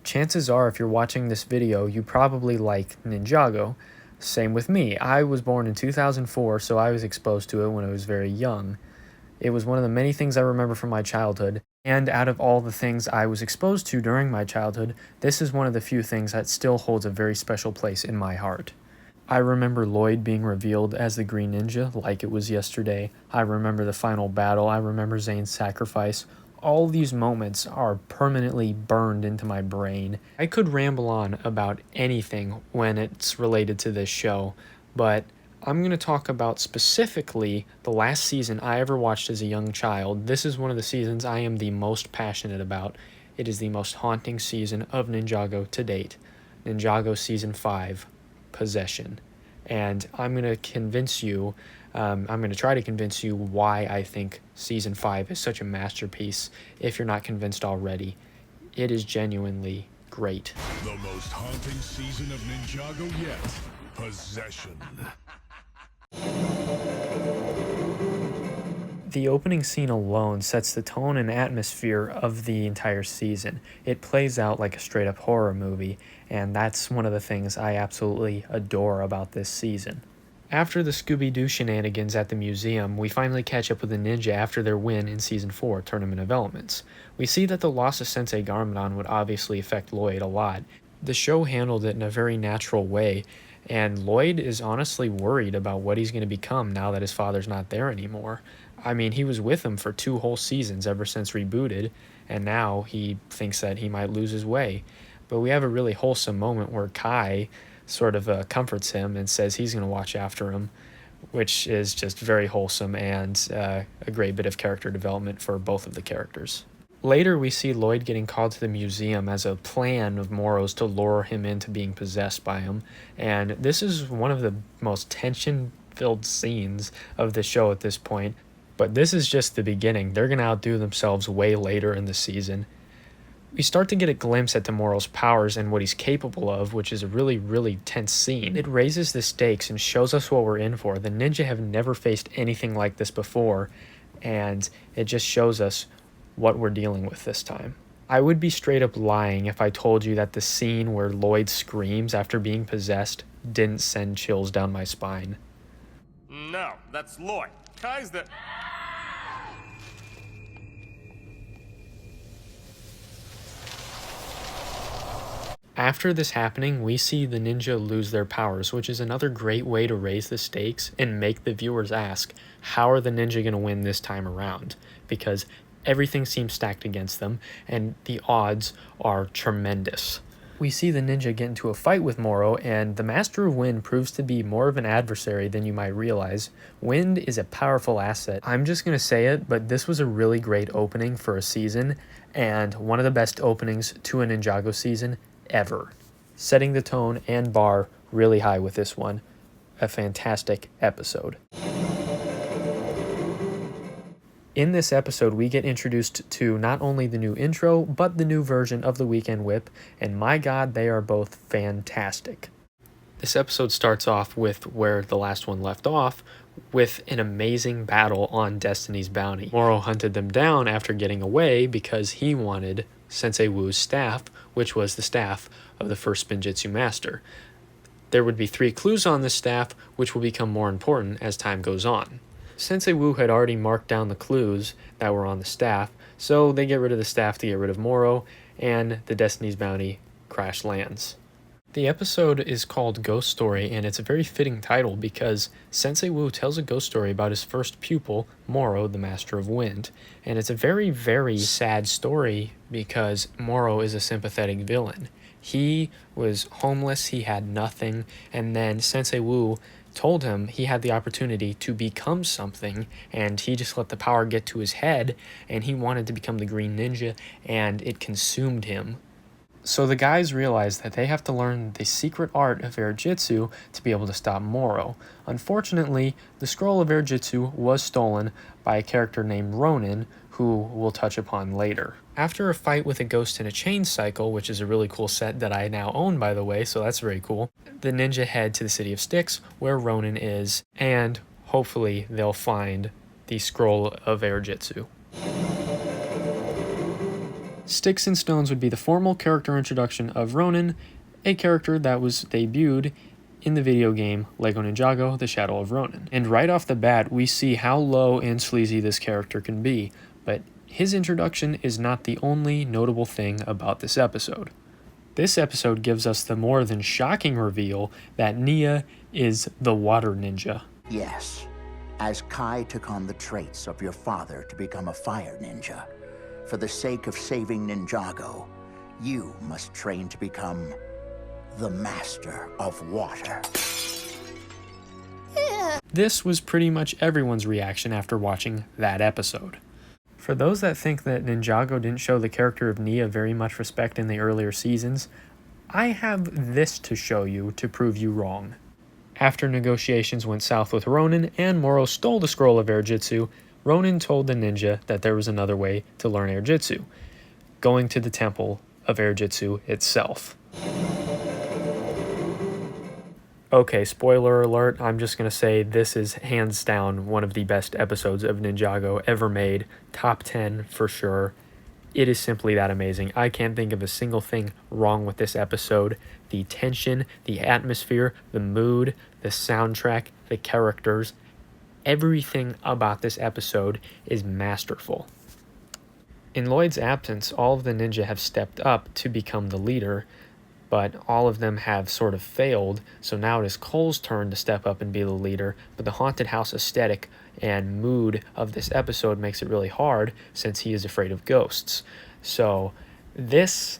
Chances are, if you're watching this video, you probably like Ninjago. Same with me. I was born in 2004, so I was exposed to it when I was very young. It was one of the many things I remember from my childhood, and out of all the things I was exposed to during my childhood, this is one of the few things that still holds a very special place in my heart. I remember Lloyd being revealed as the Green Ninja like it was yesterday. I remember the final battle. I remember Zane's sacrifice. All these moments are permanently burned into my brain. I could ramble on about anything when it's related to this show, but I'm going to talk about specifically the last season I ever watched as a young child. This is one of the seasons I am the most passionate about. It is the most haunting season of Ninjago to date. Ninjago Season 5, Possession. And I'm going to try to convince you why I think Season 5 is such a masterpiece, if you're not convinced already. It is genuinely great. The most haunting season of Ninjago yet. Possession. The opening scene alone sets the tone and atmosphere of the entire season. It plays out like a straight-up horror movie, and that's one of the things I absolutely adore about this season. After the Scooby-Doo shenanigans at the museum, we finally catch up with the ninja after their win in Season 4, Tournament of Elements. We see that the loss of Sensei Garmadon would obviously affect Lloyd a lot. The show handled it in a very natural way, and Lloyd is honestly worried about what he's going to become now that his father's not there anymore. I mean, he was with him for 2 whole seasons ever since Rebooted, and now he thinks that he might lose his way. But we have a really wholesome moment where Kai sort of comforts him and says he's going to watch after him, which is just very wholesome and a great bit of character development for both of the characters. Later, we see Lloyd getting called to the museum as a plan of Moro's to lure him into being possessed by him, and this is one of the most tension-filled scenes of the show at this point. But this is just the beginning. They're going to outdo themselves way later in the season. We start to get a glimpse at Moro's powers and what he's capable of, which is a really, really tense scene. It raises the stakes and shows us what we're in for. The ninja have never faced anything like this before, and it just shows us what we're dealing with this time. I would be straight up lying if I told you that the scene where Lloyd screams after being possessed didn't send chills down my spine. No, that's Lloyd. Kai's the... After this happening, we see the ninja lose their powers, which is another great way to raise the stakes and make the viewers ask, how are the ninja going to win this time around? Because everything seems stacked against them, and the odds are tremendous. We see the ninja get into a fight with Moro, and the Master of Wind proves to be more of an adversary than you might realize. Wind is a powerful asset. I'm just going to say it, but this was a really great opening for a season, and one of the best openings to a Ninjago season ever. Setting the tone and bar really high with this one. A fantastic episode. In this episode, we get introduced to not only the new intro, but the new version of the Weekend Whip, and my god, they are both fantastic. This episode starts off with where the last one left off, with an amazing battle on Destiny's Bounty. Moro hunted them down after getting away because he wanted Sensei Wu's staff, which was the staff of the first Spinjitzu master. There would be 3 clues on this staff, which will become more important as time goes on. Sensei Wu had already marked down the clues that were on the staff, so they get rid of the staff to get rid of Moro, and the Destiny's Bounty crash lands. The episode is called Ghost Story, and it's a very fitting title because Sensei Wu tells a ghost story about his first pupil, Moro, the Master of Wind. And it's a very, very sad story because Moro is a sympathetic villain. He was homeless, he had nothing, and then Sensei Wu told him he had the opportunity to become something, and he just let the power get to his head, and he wanted to become the Green Ninja, and it consumed him. So the guys realize that they have to learn the secret art of air jitsu to be able to stop Moro. Unfortunately, the scroll of air jitsu was stolen by a character named Ronin, who we'll touch upon later. After a fight with a ghost in a chain cycle, which is a really cool set that I now own, by the way, so that's very cool, the ninja head to the City of Styx, where Ronin is, and hopefully they'll find the scroll of air jitsu. Sticks and Stones would be the formal character introduction of Ronin, a character that was debuted in the video game Lego Ninjago: The Shadow of Ronin. And right off the bat, we see how low and sleazy this character can be, but his introduction is not the only notable thing about this episode. This episode gives us the more than shocking reveal that Nia is the Water Ninja. Yes, as Kai took on the traits of your father to become a fire ninja, for the sake of saving Ninjago, you must train to become the master of water. This was pretty much everyone's reaction after watching that episode. For those that think that Ninjago didn't show the character of Nia very much respect in the earlier seasons, I have this to show you to prove you wrong. After negotiations went south with Ronin and Moro stole the scroll of Air Jitsu, Ronin told the ninja that there was another way to learn Air Jitsu, going to the temple of Air Jitsu itself. Okay, spoiler alert, I'm just going to say this is hands down one of the best episodes of Ninjago ever made. Top 10 for sure. It is simply that amazing. I can't think of a single thing wrong with this episode. The tension, the atmosphere, the mood, the soundtrack, the characters, everything about this episode is masterful. In Lloyd's absence, all of the ninja have stepped up to become the leader, but all of them have sort of failed, so now it is Cole's turn to step up and be the leader, but the haunted house aesthetic and mood of this episode makes it really hard since he is afraid of ghosts. So this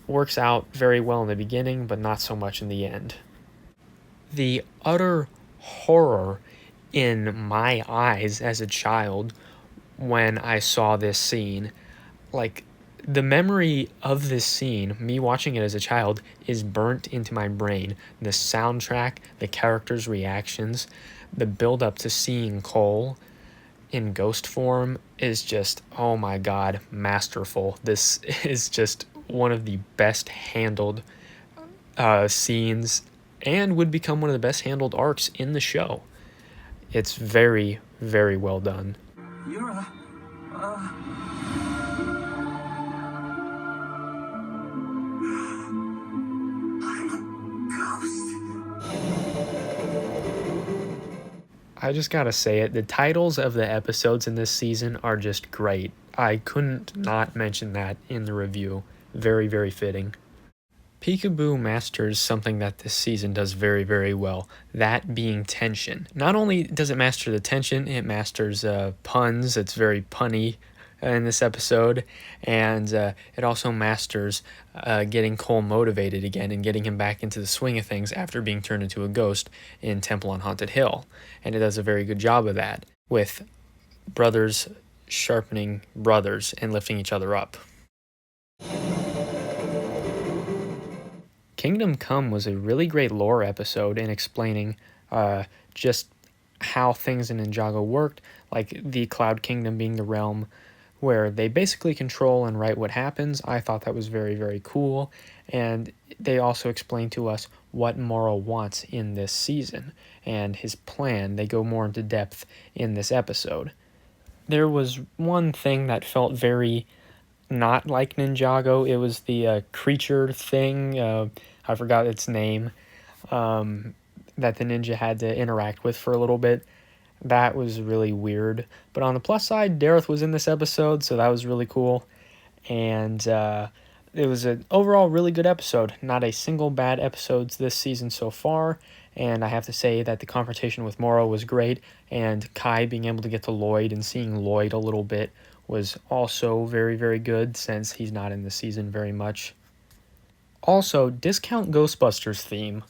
works out very well in the beginning, but not so much in the end. The utter horror in my eyes as a child when I saw this scene, like, the memory of this scene, me watching it as a child, is burnt into my brain. The soundtrack, the characters' reactions, the build-up to seeing Cole in ghost form is just, oh my god, masterful. This is just one of the best handled scenes and would become one of the best handled arcs in the show. It's very, very well done. You're I just gotta say it, the titles of the episodes in this season are just great. I couldn't not mention that in the review. Very, very fitting. Peekaboo masters something that this season does very, very well, that being tension. Not only does it master the tension, it masters puns. It's very punny in this episode, and it also masters getting Cole motivated again and getting him back into the swing of things after being turned into a ghost in Temple on Haunted Hill. And it does a very good job of that, with brothers sharpening brothers and lifting each other up. Kingdom Come was a really great lore episode in explaining just how things in Ninjago worked, like the Cloud Kingdom being the realm where they basically control and write what happens. I thought that was very, very cool. And they also explained to us what Moro wants in this season and his plan. They go more into depth in this episode. There was one thing that felt very not like Ninjago. It was the creature thing. I forgot its name. That the ninja had to interact with for a little bit. That was really weird. But on the plus side, Dareth was in this episode, so that was really cool. And it was an overall really good episode. Not a single bad episode this season so far. And I have to say that the confrontation with Moro was great. And Kai being able to get to Lloyd and seeing Lloyd a little bit was also very, very good, since he's not in the season very much. Also, discount Ghostbusters theme.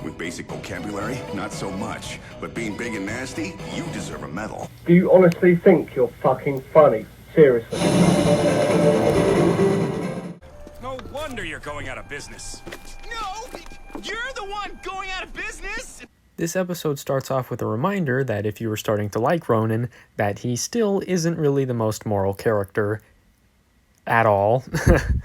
With basic vocabulary, not so much. But being big and nasty, you deserve a medal. Do you honestly think you're fucking funny? Seriously. No wonder you're going out of business. No! You're the one going out of business! This episode starts off with a reminder that if you were starting to like Ronin, that he still isn't really the most moral character at all.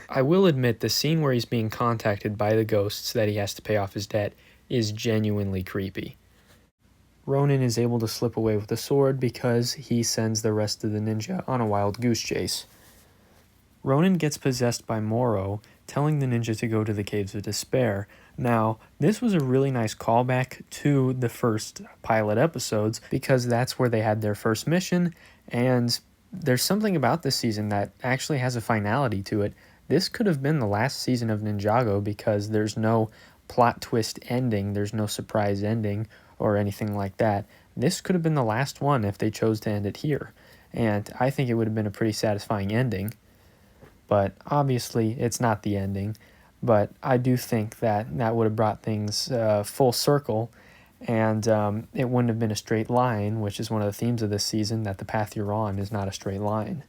I will admit the scene where he's being contacted by the ghosts that he has to pay off his debt is genuinely creepy. Ronin is able to slip away with the sword because he sends the rest of the ninja on a wild goose chase. Ronin gets possessed by Moro, telling the ninja to go to the Caves of Despair. Now, this was a really nice callback to the first pilot episodes because that's where they had their first mission, and there's something about this season that actually has a finality to it. This could have been the last season of Ninjago because there's no plot twist ending, there's no surprise ending or anything like that. This could have been the last one if they chose to end it here, and I think it would have been a pretty satisfying ending. But obviously it's not the ending, but I do think that that would have brought things full circle, and it wouldn't have been a straight line, which is one of the themes of this season, that the path you're on is not a straight line.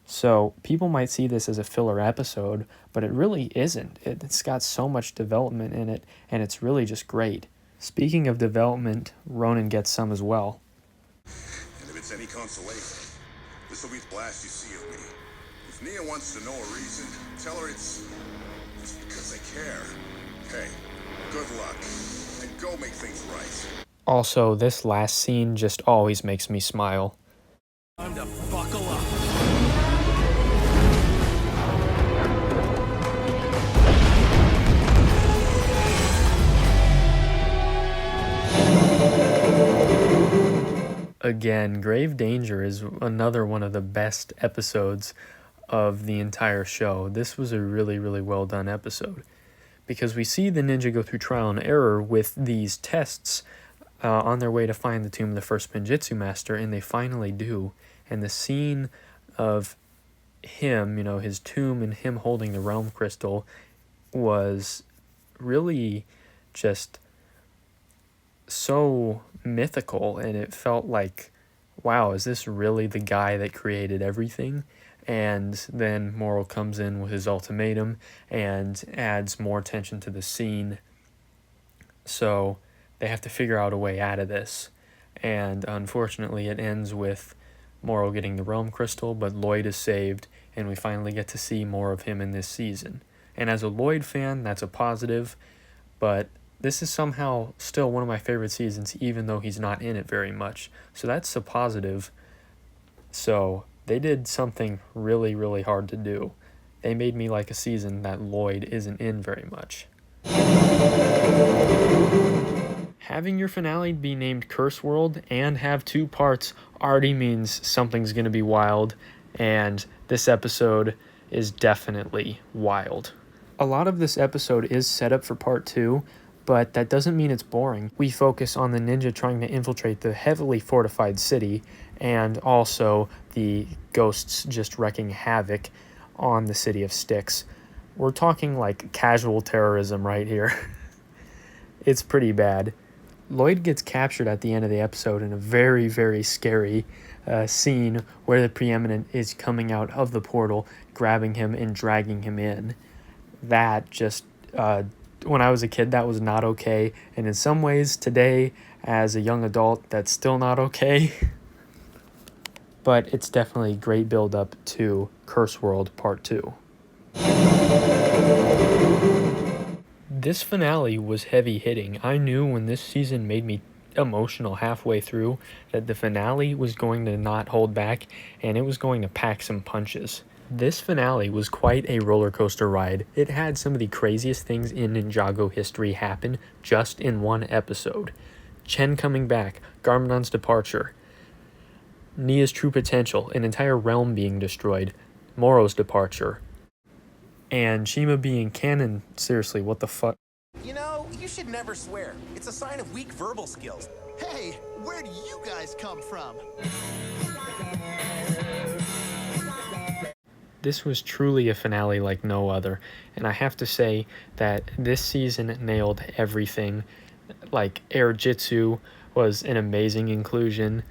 So people might see this as a filler episode, but it really isn't. It's got so much development in it, and it's really just great. Speaking of development, Ronin gets some as well. And if it's any consolation, this will be the last you see of me. If Nia wants to know a reason, tell her it's because I care. Hey, good luck, and go make things right. Also, this last scene just always makes me smile. Time to buckle up. Again, Grave Danger is another one of the best episodes of the entire show. This was a really, really well done episode because we see the ninja go through trial and error with these tests on their way to find the tomb of the first Pinjitzu master, and they finally do. And the scene of him, his tomb and him holding the realm crystal was really just so mythical, and it felt like, wow, is this really the guy that created everything? And then Moro comes in with his ultimatum and adds more tension to the scene. So they have to figure out a way out of this. And unfortunately, it ends with Moro getting the realm crystal, but Lloyd is saved, and we finally get to see more of him in this season. And as a Lloyd fan, that's a positive, but this is somehow still one of my favorite seasons, even though he's not in it very much. So that's a positive. So they did something really, really hard to do. They made me like a season that Lloyd isn't in very much. Having your finale be named Curse World and have 2 parts already means something's going to be wild, and this episode is definitely wild. A lot of this episode is set up for part 2, but that doesn't mean it's boring. We focus on the ninja trying to infiltrate the heavily fortified city, and also the ghosts just wreaking havoc on the city of Styx. We're talking like casual terrorism right here. It's pretty bad. Lloyd gets captured at the end of the episode in a very, very scary scene where the Preeminent is coming out of the portal, grabbing him and dragging him in. That just, when I was a kid, that was not okay. And in some ways, today, as a young adult, that's still not okay. But it's definitely a great build-up to Curse World Part 2. This finale was heavy-hitting. I knew when this season made me emotional halfway through that the finale was going to not hold back, and it was going to pack some punches. This finale was quite a roller coaster ride. It had some of the craziest things in Ninjago history happen just in one episode. Chen coming back, Garmadon's departure, Nia's true potential, an entire realm being destroyed, Moro's departure, and Shima being canon. Seriously, what the fuck? You know, you should never swear. It's a sign of weak verbal skills. Hey, where do you guys come from? This was truly a finale like no other, and I have to say that this season nailed everything. Like, Air Jitsu was an amazing inclusion.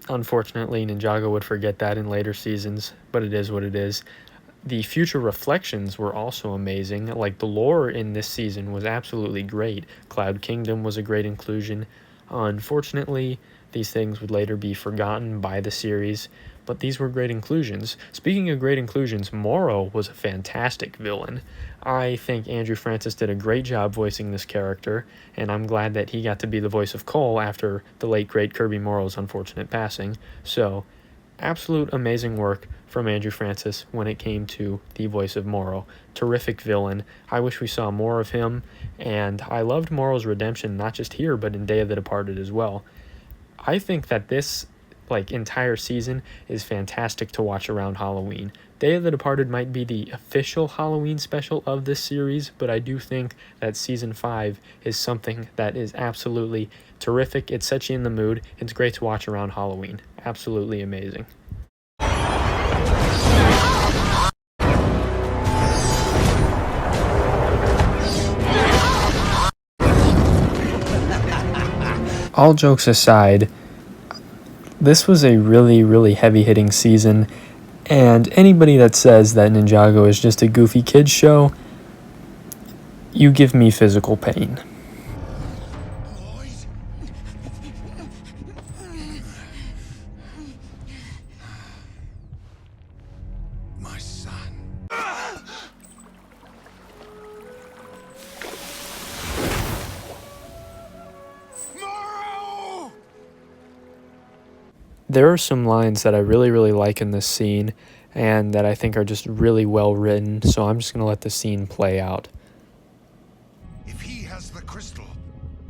Unfortunately, Ninjago would forget that in later seasons, but it is what it is. The future reflections were also amazing. Like, the lore in this season was absolutely great. Cloud Kingdom was a great inclusion. Unfortunately, these things would later be forgotten by the series, but these were great inclusions. Speaking of great inclusions, Moro was a fantastic villain. I think Andrew Francis did a great job voicing this character, and I'm glad that he got to be the voice of Cole after the late great Kirby Morrow's unfortunate passing. So, absolute amazing work from Andrew Francis when it came to the voice of Morrow. Terrific villain. I wish we saw more of him, and I loved Morrow's redemption, not just here, but in Day of the Departed as well. I think that this entire season is fantastic to watch around Halloween. Day of the Departed might be the official Halloween special of this series, but I do think that season 5 is something that is absolutely terrific. It sets you in the mood. It's great to watch around Halloween. Absolutely amazing. All jokes aside, this was a really, really heavy-hitting season, and anybody that says that Ninjago is just a goofy kids show, you give me physical pain. My son. Morrow! There are some lines that I really, really like in this scene, and that I think are just really well written, so I'm just going to let the scene play out. If he has the crystal,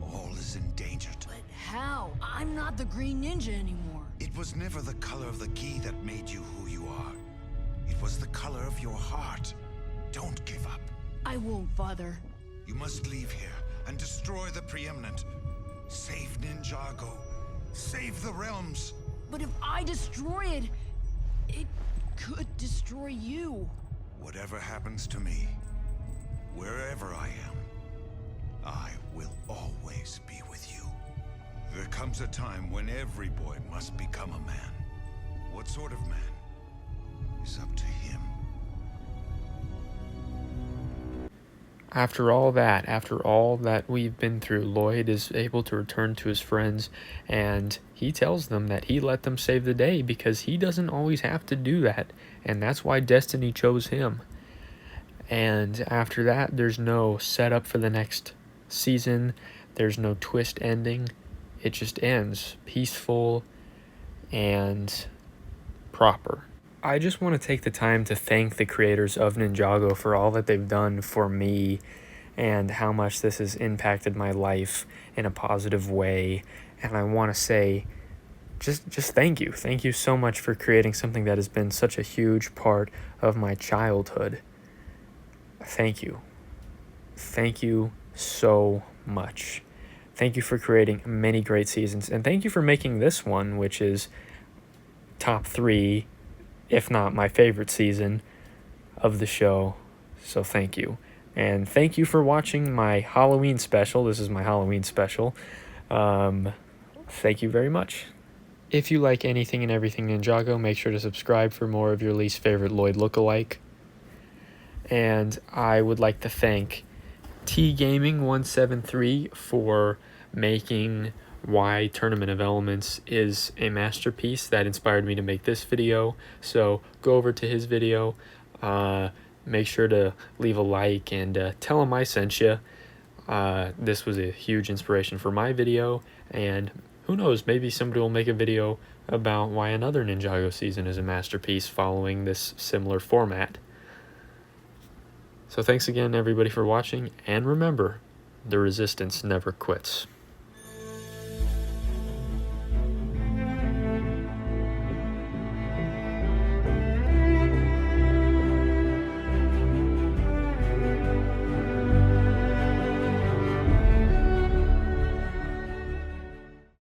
all is endangered. But how? I'm not the Green Ninja anymore. It was never the color of the key that made you who you are. It was the color of your heart. Don't give up. I won't, Father. You must leave here and destroy the Preeminent. Save Ninjago. Save the realms. But if I destroy it, it could destroy you. Whatever happens to me, wherever I am, I will always be with you. There comes a time when every boy must become a man. What sort of man is up to him. After all that we've been through, Lloyd is able to return to his friends, and he tells them that he let them save the day because he doesn't always have to do that, and that's why destiny chose him. And after that, there's no setup for the next season. There's no twist ending. It just ends peaceful and proper. I just want to take the time to thank the creators of Ninjago for all that they've done for me and how much this has impacted my life in a positive way. And I want to say, just thank you. Thank you so much for creating something that has been such a huge part of my childhood. Thank you. Thank you so much. Thank you for creating many great seasons. And thank you for making this one, which is top 3, if not my favorite season of the show. So thank you. And thank you for watching my Halloween special. This is my Halloween special. Thank you very much. If you like anything and everything Ninjago, make sure to subscribe for more of your least favorite Lloyd lookalike. And I would like to thank TGaming173 for making Why Tournament of Elements is a masterpiece. That inspired me to make this video. So go over to his video, make sure to leave a like and tell him I sent you. This was a huge inspiration for my video, and who knows, maybe somebody will make a video about why another Ninjago season is a masterpiece following this similar format. So thanks again everybody for watching, and remember, the resistance never quits.